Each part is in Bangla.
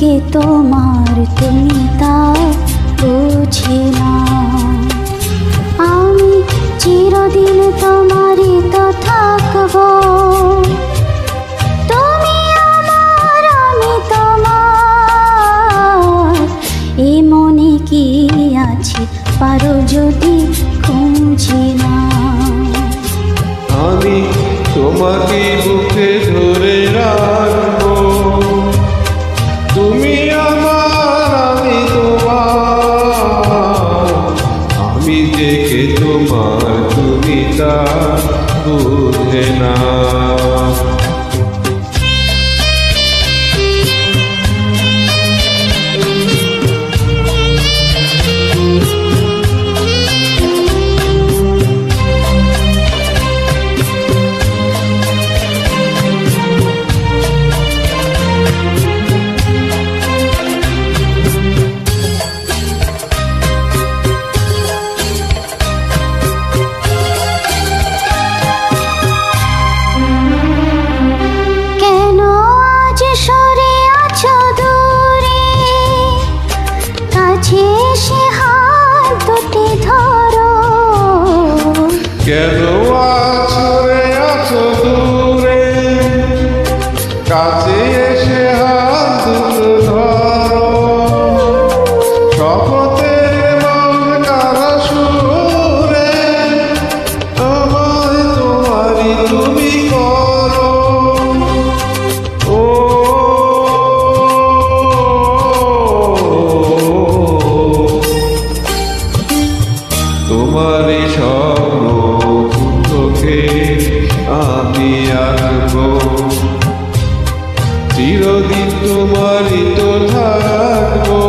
কে তোমার তুমি তা বুঝি না। আমি চিরদিন তোমারই তো থাকবো, তুমি আমার আমি তোমার। এ মনে কি আছে পারো যদি খুঁজি না। আমি তোমাকে বুকে ধরে রাখবো, তুমি আমার আমি তোমার। আমি দেখে তোমার তুমি তা বুঝে না। কেন আছড়ে আছো দূরে, কাছে এসে হাত দুটো ধরো। শপথের মন কারা সুরে, আমায় তোমারই তুমি করো। ও তোমারই স্বপ্ন চোখে আমি আঁকবো, চিরদিন তোমারই তো থাকবো।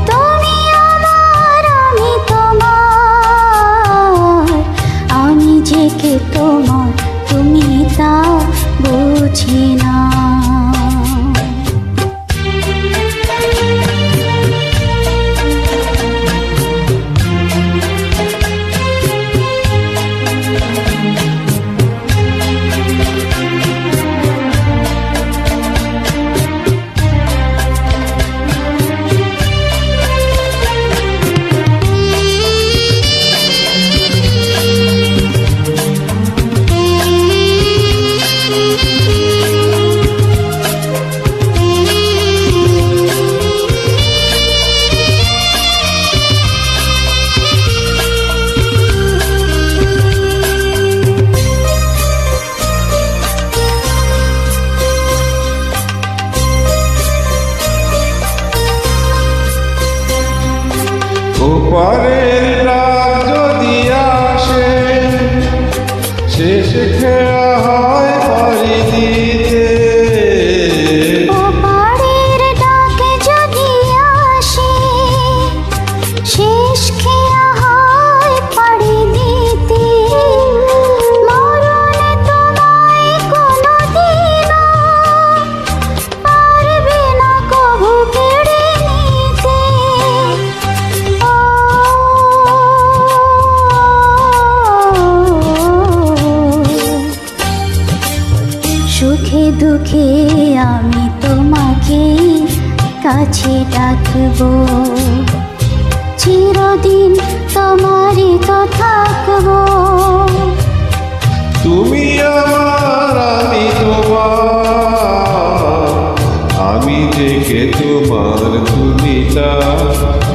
তুমি আমার আমি তোমার, আমি যে কে তোমার তুমি তা বুঝি না। ওপারের রাত যদি আসে, শেষ খেয়া হয় পাড়ি দিতে। ওপারের ডাকে যদি আসে, শেষ খেয়া হয় পাড়ি দিতে। মরণে তোমায় কোনোদিনও পারবে না কভু কেড়ে নিতে। সুখে দুঃখে আমি তোমাকে কাছে ডাকবো, চিরদিন তোমারই তো থাকবো। তুমি আমার আমি তোমার, আমি দেখে তোমার তুমি তা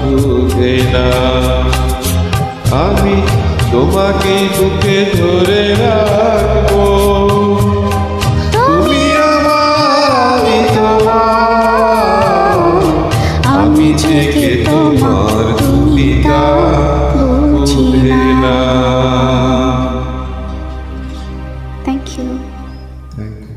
বুঝে না। আমি তোমাকে বুকে ধরে রাখবো, তুমি আমার আমি তোমার। আমি দেখে তোমার তুমি তা বুঝে না। Thank you. Thank you.